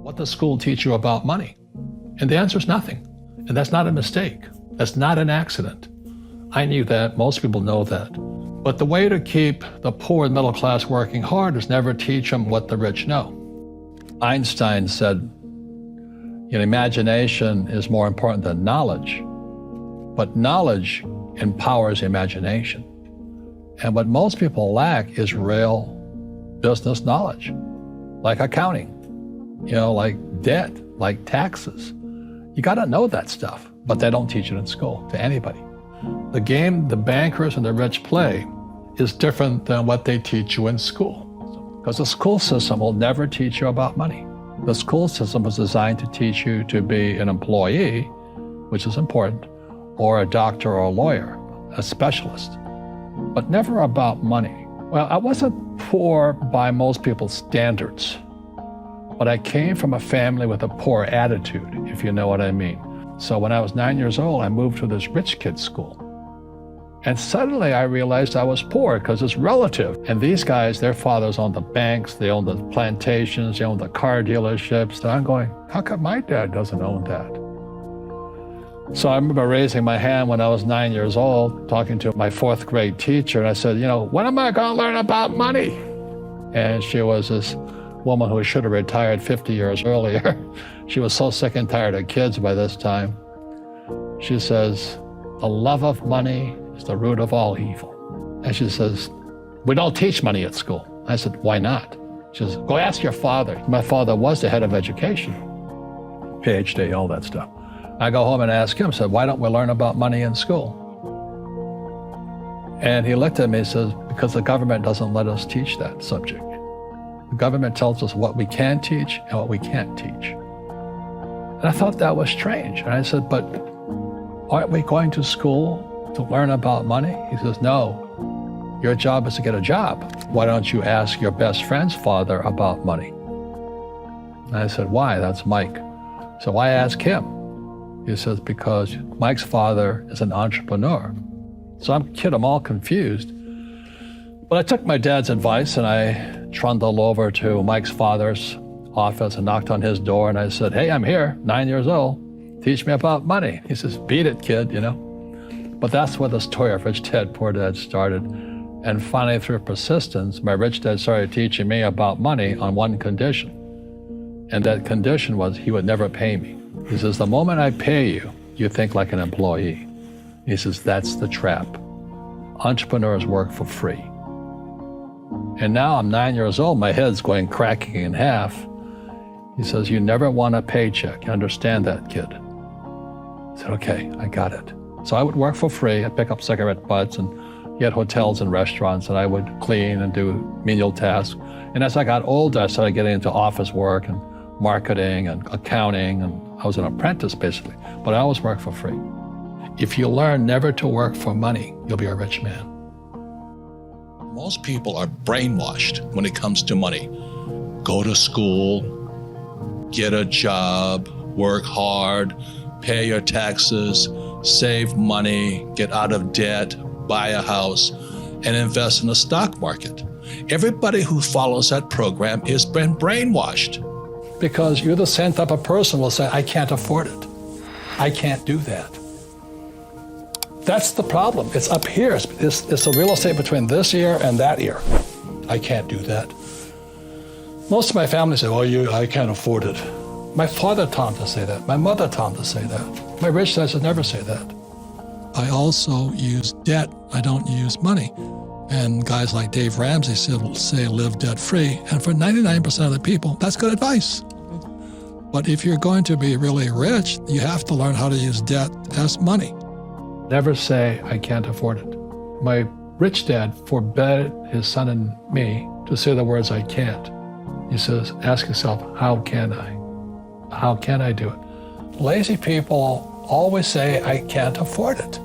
What does school teach you about money? And the answer is nothing. And that's not a mistake. That's not an accident. I knew that. Most people know that. But the way to keep the poor and middle class working hard is never teach them what the rich know. Einstein said, imagination is more important than knowledge, but knowledge empowers imagination. And what most people lack is real business knowledge, like accounting, like debt, like taxes. You got to know that stuff, but they don't teach it in school to anybody. The game the bankers and the rich play is different than what they teach you in school. Because the school system will never teach you about money. The school system was designed to teach you to be an employee, which is important, or a doctor or a lawyer, a specialist, but never about money. Well, I wasn't poor by most people's standards, but I came from a family with a poor attitude, if you know what I mean. So when I was 9 years old, I moved to this rich kid's school. And suddenly I realized I was poor because it's relative. And these guys, their fathers owned the banks, they owned the plantations, they owned the car dealerships. And I'm going, how come my dad doesn't own that? So I remember raising my hand when I was 9 years old, talking to my fourth grade teacher. And I said, when am I going to learn about money? And she was this woman who should have retired 50 years earlier. She was so sick and tired of kids by this time. She says, the love of money is the root of all evil. And she says, we don't teach money at school. I said, why not? She says, go ask your father. My father was the head of education, PhD, all that stuff. I go home and ask him, said, why don't we learn about money in school? And he looked at me and says, because the government doesn't let us teach that subject. The government tells us what we can teach and what we can't teach. And I thought that was strange. And I said, but aren't we going to school to learn about money? He says, no, your job is to get a job. Why don't you ask your best friend's father about money? And I said, why? That's Mike. So I asked him. He says, because Mike's father is an entrepreneur. So I'm all confused. But I took my dad's advice and I trundled over to Mike's father's office and knocked on his door and I said, hey, I'm here, 9 years old. Teach me about money. He says, beat it, kid, But that's where the story of Rich Dad, Poor Dad started. And finally, through persistence, my rich dad started teaching me about money on one condition. And that condition was he would never pay me. He says, the moment I pay you, you think like an employee. He says, that's the trap. Entrepreneurs work for free. And now I'm 9 years old, my head's cracking in half. He says, you never want a paycheck. You understand that, kid? I said, okay, I got it. So I would work for free. I'd pick up cigarette butts and get hotels and restaurants, and I would clean and do menial tasks. And as I got older, I started getting into office work and marketing and accounting, and I was an apprentice basically, but I always worked for free. If you learn never to work for money, you'll be a rich man. Most people are brainwashed when it comes to money. Go to school, get a job, work hard, pay your taxes, save money, get out of debt, buy a house, and invest in the stock market. Everybody who follows that program has been brainwashed. Because you're the same type of person who will say, I can't afford it. I can't do that. That's the problem. It's up here. It's the real estate between this ear and that ear. I can't do that. Most of my family say, I can't afford it. My father taught him to say that. My mother taught him to say that. My rich dad said never say that. I also use debt. I don't use money. And guys like Dave Ramsey say live debt-free. And for 99% of the people, that's good advice. But if you're going to be really rich, you have to learn how to use debt as money. Never say, I can't afford it. My rich dad forbade his son and me to say the words, I can't. He says, ask yourself, how can I? How can I do it? Lazy people always say, I can't afford it.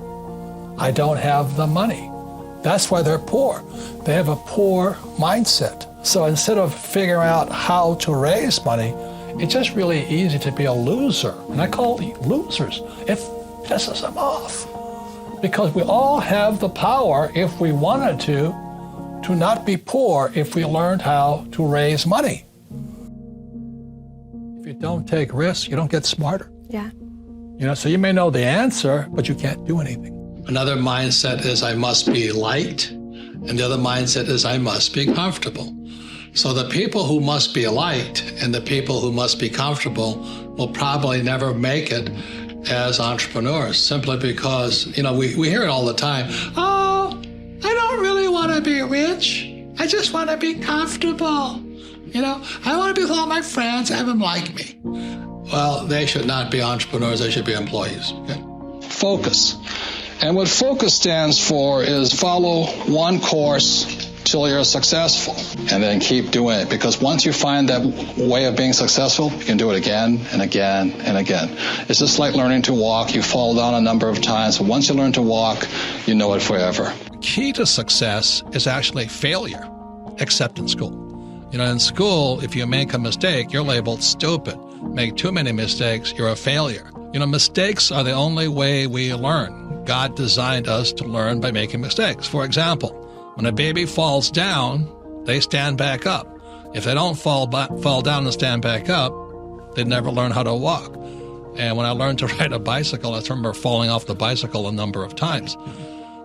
I don't have the money. That's why they're poor. They have a poor mindset. So instead of figuring out how to raise money, it's just really easy to be a loser. And I call them losers. It pisses them off. Because we all have the power, if we wanted to not be poor if we learned how to raise money. If you don't take risks, you don't get smarter. Yeah. So you may know the answer, but you can't do anything. Another mindset is I must be liked, and the other mindset is I must be comfortable. So the people who must be liked and the people who must be comfortable will probably never make it as entrepreneurs, simply because, we hear it all the time. Oh, I don't really want to be rich. I just want to be comfortable. I want to be with all my friends, have them like me. Well, they should not be entrepreneurs. They should be employees. Okay? Focus. And what focus stands for is follow one course till you're successful, and then keep doing it. Because once you find that way of being successful, you can do it again and again and again. It's just like learning to walk. You fall down a number of times, but once you learn to walk, you know it forever. Key to success is actually failure, except in school. In school, if you make a mistake, you're labeled stupid. Make too many mistakes, you're a failure. Mistakes are the only way we learn. God designed us to learn by making mistakes. For example, when a baby falls down, they stand back up. If they don't fall down and stand back up, they never learn how to walk. And when I learned to ride a bicycle, I remember falling off the bicycle a number of times.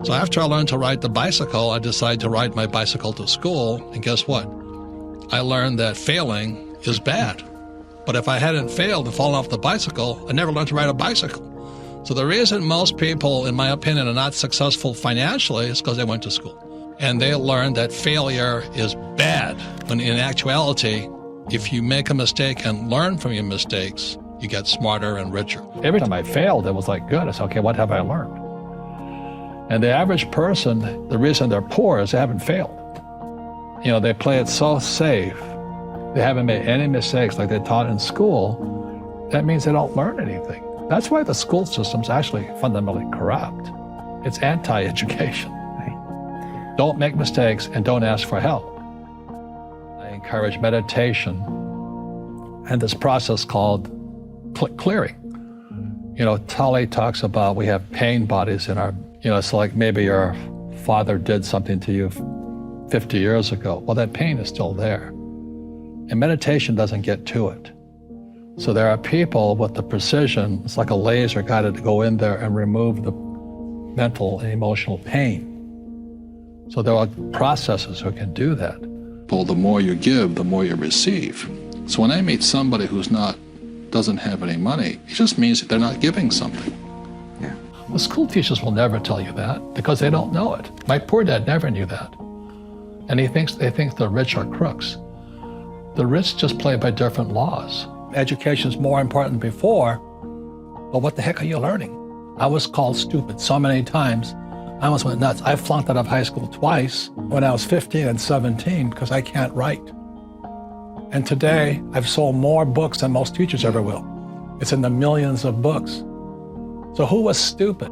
So after I learned to ride the bicycle, I decided to ride my bicycle to school. And guess what? I learned that failing is bad. But if I hadn't failed and fallen off the bicycle, I never learned to ride a bicycle. So the reason most people, in my opinion, are not successful financially is because they went to school. And they learned that failure is bad. When in actuality, if you make a mistake and learn from your mistakes, you get smarter and richer. Every time I failed, it was like, good. I said, okay, what have I learned? And the average person, the reason they're poor is they haven't failed. They play it so safe. They haven't made any mistakes like they taught in school. That means they don't learn anything. That's why the school system's actually fundamentally corrupt. It's anti-education. Don't make mistakes and don't ask for help. I encourage meditation and this process called clearing. Tully talks about we have pain bodies in our, it's like maybe your father did something to you 50 years ago. Well, that pain is still there. And meditation doesn't get to it. So there are people with the precision, it's like a laser guided to go in there and remove the mental and emotional pain. So there are processes who can do that. Well, the more you give, the more you receive. So when I meet somebody who's doesn't have any money, it just means that they're not giving something. Yeah. The school teachers will never tell you that because they don't know it. My poor dad never knew that. And they think the rich are crooks. The rich just play by different laws. Education is more important than before, but what the heck are you learning? I was called stupid so many times. I almost went nuts. I flunked out of high school twice when I was 15 and 17 because I can't write. And today, I've sold more books than most teachers ever will. It's in the millions of books. So who was stupid?